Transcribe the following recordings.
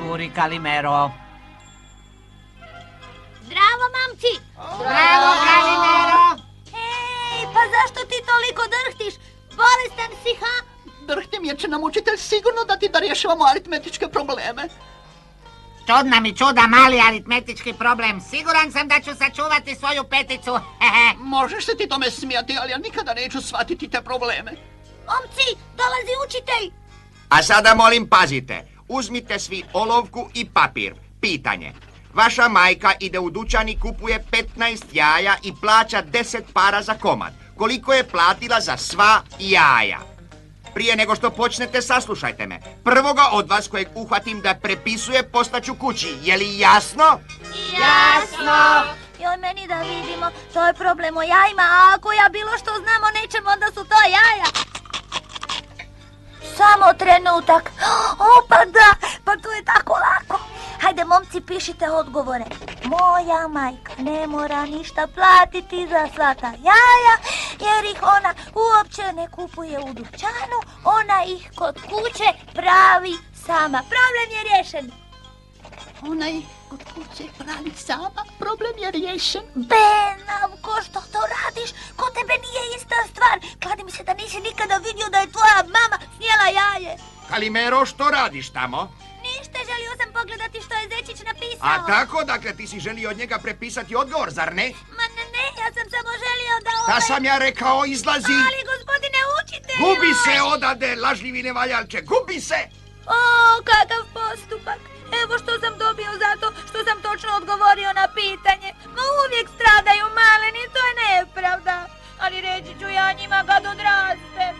curi, Kalimero. Zdravo, mamci! Zdravo, Kalimero! Ej, pa zašto ti toliko drhtiš? Bolestan si, ha? Drhtim jer će nam učitelj sigurno dati da rješavamo aritmetičke probleme. Čudna mi čuda, mali aritmetički problem. Siguran sam da ću sačuvati svoju peticu. Možeš se ti tome smijati, ali ja nikada neću shvatiti te probleme. Momci, dolazi učitelj! A sada molim pazite, uzmite svi olovku i papir. Pitanje. Vaša majka ide u dućan i kupuje 15 jaja i plaća 10 para za komad. Koliko je platila za sva jaja? Prije nego što počnete, saslušajte me. Prvoga od vas kojeg uhvatim da prepisuje postaću kući. Je li jasno? Jasno! Joj, meni da vidimo, to je problem o jajima, a ako ja bilo što znam o nečem, onda su to jaja. Samo trenutak. O, pa da, pa to je tako lako. Hajde, momci, pišite odgovore. Moja majka ne mora ništa platiti za sva ta jaja, jer ih ona uopće ne kupuje u dućanu, ona ih kod kuće pravi sama. Problem je riješen. Ona ih kod kuće pravi sama, problem je riješen. Benavko, što to radiš? Kod tebe nije ista stvar. Kladi mi se da nisi nikada vidio da je tvoja mama snijela jaje. Kalimero, što radiš tamo? Ništa, želio sam pogledati što je zečić napisao. A tako, dakle, ti si želio od njega prepisati odgovor, zar ne? Ma ne, ja sam samo želio da Da sam ja rekao, izlazi! Ali, gospodine učitelju! Gubi se odade, lažljivi nevaljalče, gubi se! O, kakav postupak! Evo što sam dobio zato što sam točno odgovorio na pitanje. Ma uvijek stradaju maleni, to je nepravda. Ali reći ću ja njima kad odrastem.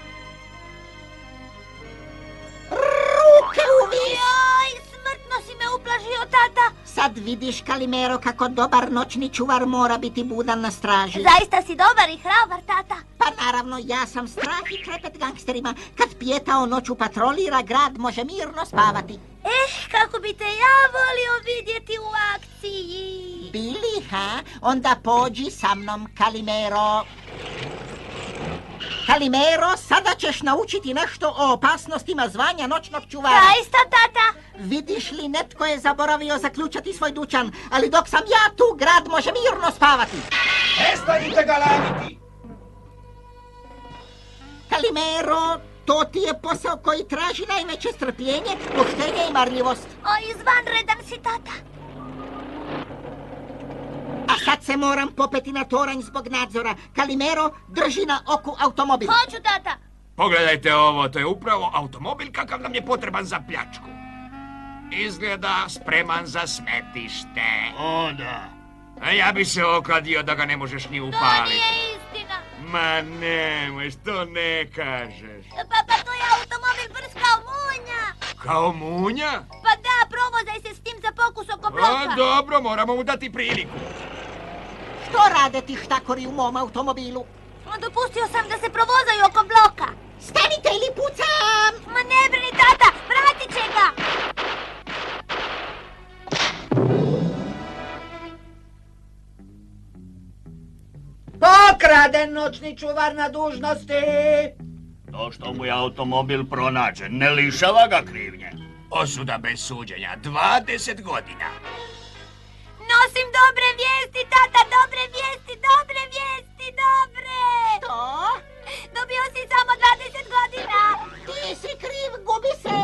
Ruke uvijek! Joj, smrtno si me uplašio, tata. Sad vidiš, Kalimero, kako dobar noćni čuvar mora biti budan na straži. Zaista si dobar i hrabar, tata. Pa naravno, ja sam strah i krepet gangsterima. Kad Pijetao noću patrolira, grad može mirno spavati. Kako bi te ja volio vidjeti u akciji. Bili, ha? Onda pođi sa mnom, Kalimero. Kalimero, sada ćeš naučiti nešto o opasnostima zvanja noćnog čuvara. Zaista, tata? Vidiš li, netko je zaboravio zaključati svoj dućan, ali dok sam ja tu, grad može mirno spavati. Prestanite galamiti! Kalimero, to ti je posao koji traži najveće strpljenje, poštenje i marljivost. O, izvanredan si, tata. A sad se moram popeti na toranj zbog nadzora. Kalimero, drži na oku automobil. Hoću, tata. Pogledajte ovo, to je upravo automobil kakav nam je potreban za pljačku. Izgleda spreman za smetište. O, da. A ja bi se okadio da ga ne možeš ni To upaliti. nije istina. Ma nemoj, što ne kažeš? Pa to je automobil prskao munja. Kao munja? Pa da, provozaj se s tim za pokus oko bloka. A, dobro, moramo mu dati priliku. Što rade ti štakori u mom automobilu? Dopustio sam da se provozaju oko bloka. Stanite ili pucam! Ma ne brini, tata, vratit će ga. Pokraden noćni čuvar na dužnosti! To što mu je automobil pronađen ne lišava ga krivnje. Osuda bez suđenja, 20 godina. Nosim dobre vijesti, tata, dobre vijesti, dobre vijesti, dobre! Što? Dobio si samo 20 godina! Ti si kriv, gubi se!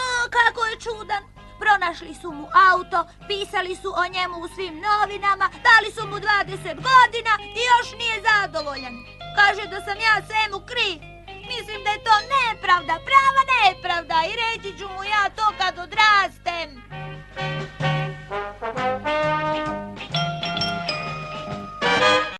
O, kako je čudan! Pronašli su mu auto, pisali su o njemu u svim novinama, dali su mu 20 godina i još nije zadovoljan. Kaže da sam ja svemu kriv. Mislim da je to nepravda, prava nepravda i reći ću mu ja to kad